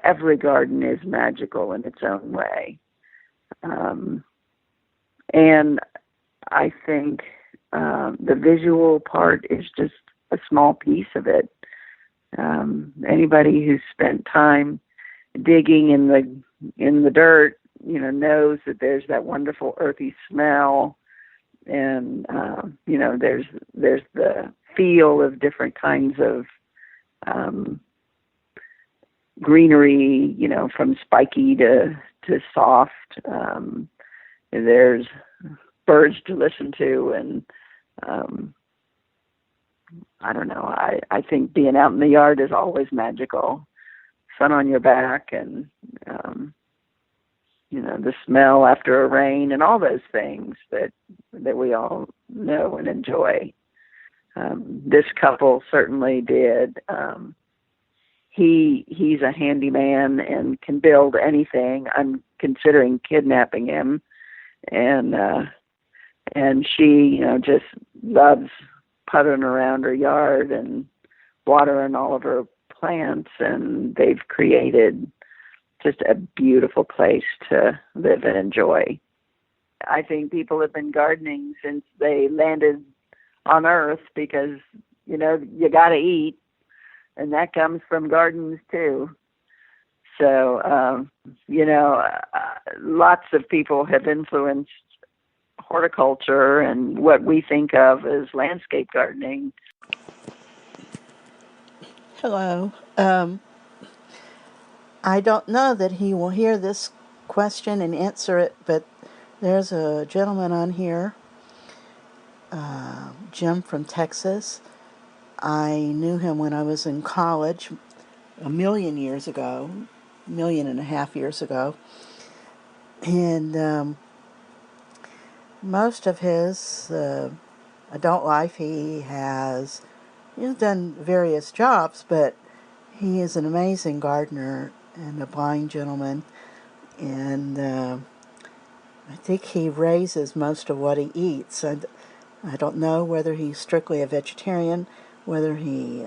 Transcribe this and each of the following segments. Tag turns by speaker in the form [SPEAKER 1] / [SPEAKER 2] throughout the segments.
[SPEAKER 1] every garden is magical in its own way. And I think the visual part is just a small piece of it. Anybody who's spent time digging in the dirt, knows that there's that wonderful earthy smell, and there's the feel of different kinds of greenery, from spiky to soft. There's birds to listen to, and I don't know. I think being out in the yard is always magical. Sun on your back, and the smell after a rain, and all those things that we all know and enjoy. This couple certainly did. He's a handyman and can build anything. I'm considering kidnapping him, and she, just loves puttering around her yard and watering all of her plants, and they've created just a beautiful place to live and enjoy. I think people have been gardening since they landed on Earth because, you got to eat, and that comes from gardens too. So, lots of people have influenced horticulture and what we think of as landscape gardening.
[SPEAKER 2] Hello. I don't know that he will hear this question and answer it, but there's a gentleman on here, Jim from Texas. I knew him when I was in college a million years ago, 1.5 years ago. And most of his adult life he's done various jobs, but he is an amazing gardener and a blind gentleman. And I think he raises most of what he eats. I don't know whether he's strictly a vegetarian, whether he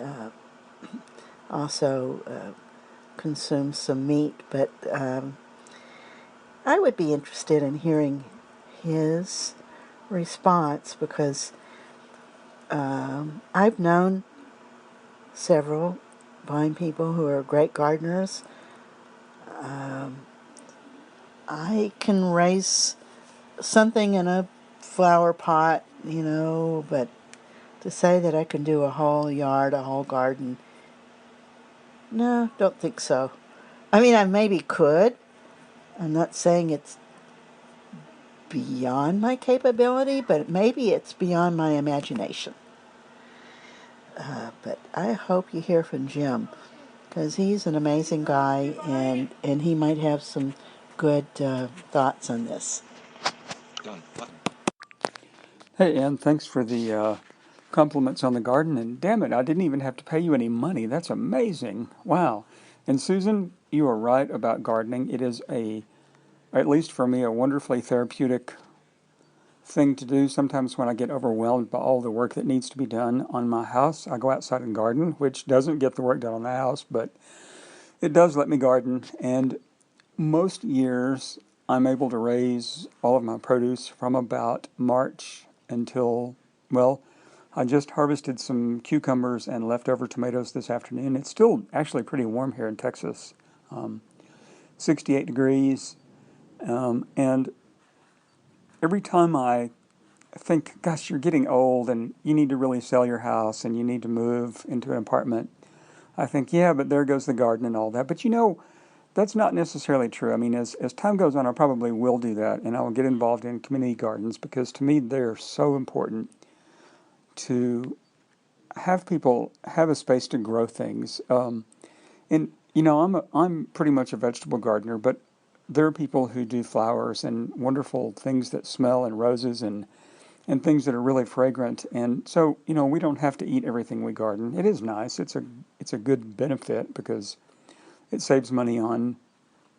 [SPEAKER 2] also consumes some meat, but I would be interested in hearing his response because I've known several blind people who are great gardeners. I can raise something in a flower pot, but to say that I can do a whole yard, a whole garden, no, don't think so. I mean, I maybe could. I'm not saying it's beyond my capability, but maybe it's beyond my imagination. But I hope you hear from Jim, because he's an amazing guy, and he might have some good thoughts on this.
[SPEAKER 3] Done. Hey, Ann, thanks for the compliments on the garden. And damn it, I didn't even have to pay you any money. That's amazing. Wow. And Susan, you are right about gardening. It is at least for me, a wonderfully therapeutic thing to do. Sometimes when I get overwhelmed by all the work that needs to be done on my house, I go outside and garden, which doesn't get the work done on the house, but it does let me garden. And most years, I'm able to raise all of my produce from about March until, well, I just harvested some cucumbers and leftover tomatoes this afternoon. It's still actually pretty warm here in Texas, 68 degrees. And every time I think, gosh, you're getting old and you need to really sell your house and you need to move into an apartment, I think, yeah, but there goes the garden and all that. But that's not necessarily true. I mean, as time goes on, I probably will do that, and I will get involved in community gardens because to me they're so important to have people have a space to grow things. And I'm pretty much a vegetable gardener, but there are people who do flowers and wonderful things that smell, and roses and things that are really fragrant. And so we don't have to eat everything we garden. It is nice. It's a good benefit because it saves money on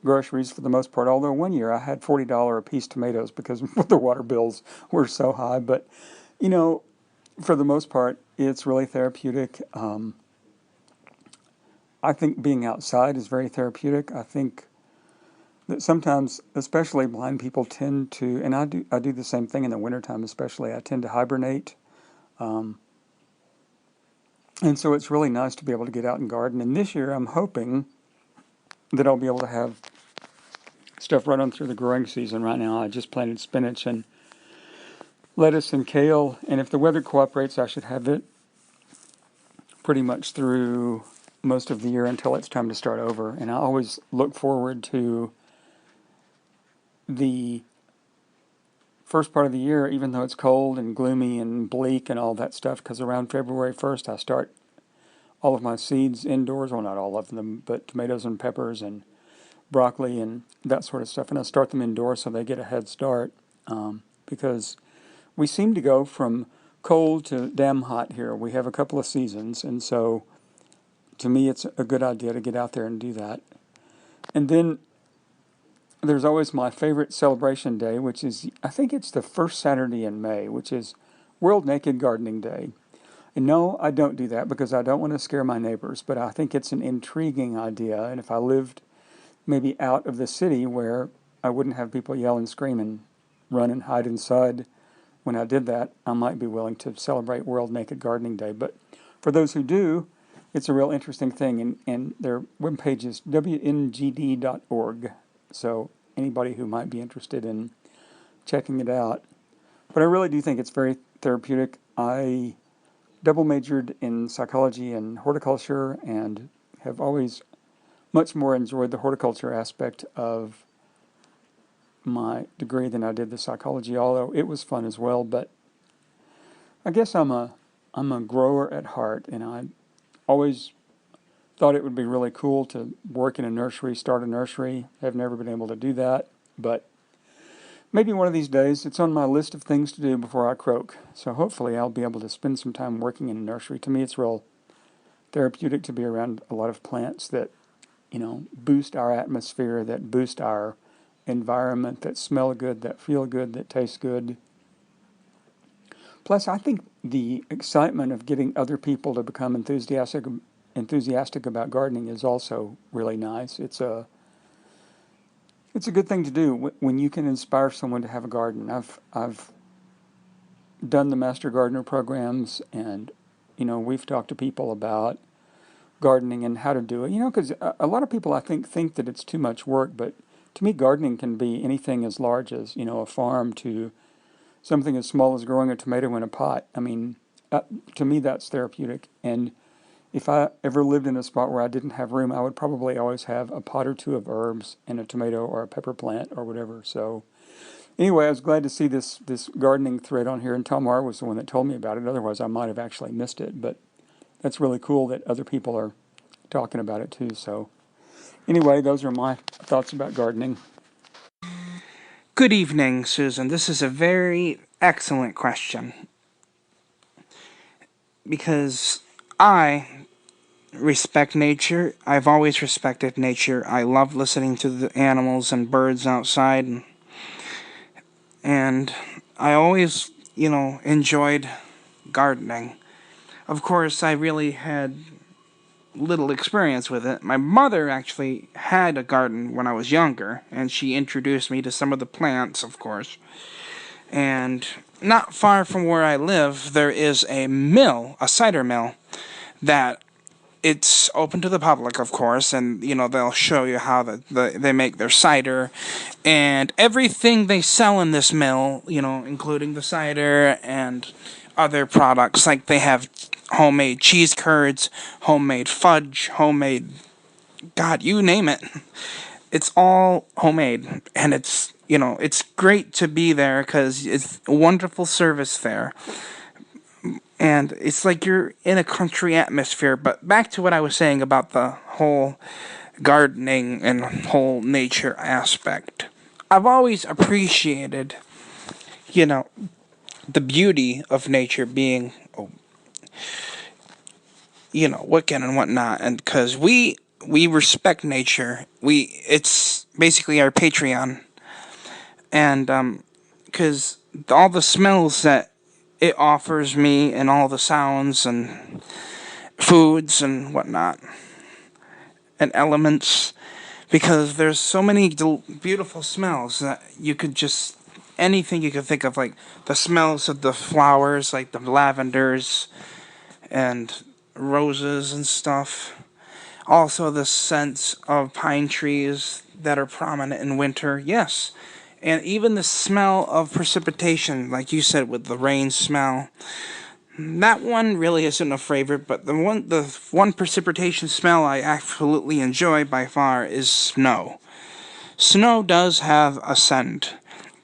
[SPEAKER 3] groceries for the most part. Although one year I had $40 a piece tomatoes because the water bills were so high. But for the most part, it's really therapeutic. I think being outside is very therapeutic. I think that sometimes, especially blind people, tend to, and I do the same thing in the wintertime, especially. I tend to hibernate, um, and so it's really nice to be able to get out and garden. And this year, I'm hoping that I'll be able to have stuff right on through the growing season. Right now, I just planted spinach and lettuce and kale, and if the weather cooperates, I should have it pretty much through most of the year until it's time to start over. And I always look forward to the first part of the year, even though it's cold and gloomy and bleak and all that stuff, because around February 1st, I start all of my seeds indoors. Well, not all of them, but tomatoes and peppers and broccoli and that sort of stuff. And I start them indoors so they get a head start, because we seem to go from cold to damn hot here. We have a couple of seasons, and so to me, it's a good idea to get out there and do that. And then there's always my favorite celebration day, which is, I think it's the first Saturday in May, which is World Naked Gardening Day. And no, I don't do that because I don't want to scare my neighbors, but I think it's an intriguing idea. And if I lived maybe out of the city where I wouldn't have people yell and scream and run and hide inside when I did that, I might be willing to celebrate World Naked Gardening Day. But for those who do, it's a real interesting thing. And their webpage is wngd.org. So anybody who might be interested in checking it out. But I really do think it's very therapeutic. I double majored in psychology and horticulture and have always much more enjoyed the horticulture aspect of my degree than I did the psychology, although it was fun as well. But I guess I'm a grower at heart, and I always thought it would be really cool to work in a nursery, start a nursery. I've never been able to do that, but maybe one of these days. It's on my list of things to do before I croak. So hopefully I'll be able to spend some time working in a nursery. To me, it's real therapeutic to be around a lot of plants that, boost our atmosphere, that boost our environment, that smell good, that feel good, that taste good. Plus, I think the excitement of getting other people to become enthusiastic about gardening is also really nice. It's a good thing to do when you can inspire someone to have a garden. I've done the Master Gardener programs, and we've talked to people about gardening and how to do it. Because a lot of people I think that it's too much work, but to me, gardening can be anything as large as a farm to something as small as growing a tomato in a pot. I mean, to me, that's therapeutic. And if I ever lived in a spot where I didn't have room, I would probably always have a pot or two of herbs and a tomato or a pepper plant or whatever. So anyway, I was glad to see this gardening thread on here, and Tomar was the one that told me about it. Otherwise, I might have actually missed it. But that's really cool that other people are talking about it too. So anyway, those are my thoughts about gardening.
[SPEAKER 4] Good evening, Susan. This is a very excellent question. Because I respect nature. I've always respected nature. I love listening to the animals and birds outside. And I always, enjoyed gardening. Of course, I really had little experience with it. My mother actually had a garden when I was younger, and she introduced me to some of the plants, of course. And not far from where I live, there is a mill, a cider mill, that it's open to the public, of course, and, they'll show you how they make their cider, and everything they sell in this mill, including the cider and other products, like they have homemade cheese curds, homemade fudge, homemade, God, you name it. It's all homemade, and it's great to be there because it's a wonderful service there. And it's like you're in a country atmosphere. But back to what I was saying about the whole gardening and whole nature aspect. I've always appreciated, the beauty of nature being, wicked and whatnot. And because we respect nature. It's basically our Patreon. And, because all the smells that it offers me and all the sounds and foods and whatnot, and elements, because there's so many beautiful smells that you could just, anything you could think of, like the smells of the flowers, like the lavenders and roses and stuff. Also the scents of pine trees that are prominent in winter, yes. And even the smell of precipitation, like you said, with the rain smell. That one really isn't a favorite, but the one precipitation smell I absolutely enjoy by far is snow. Snow does have a scent,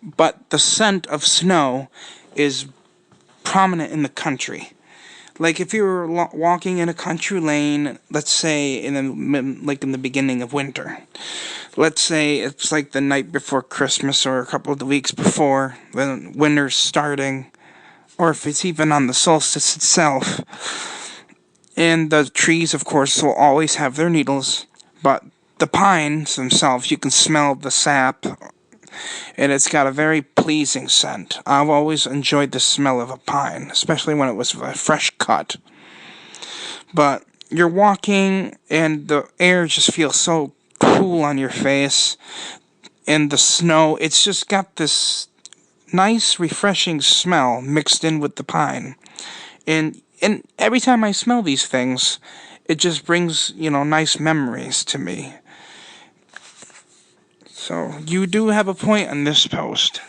[SPEAKER 4] but the scent of snow is prominent in the country. Like if you were walking in a country lane, let's say in the beginning of winter. Let's say it's like the night before Christmas or a couple of weeks before when winter's starting, or if it's even on the solstice itself. And the trees, of course, will always have their needles, but the pines themselves, you can smell the sap, and it's got a very pleasing scent. I've always enjoyed the smell of a pine, especially when it was a fresh cut. But you're walking, and the air just feels so cool on your face, and the snow, it's just got this nice, refreshing smell mixed in with the pine. And every time I smell these things, it just brings, nice memories to me. So, you do have a point on this post.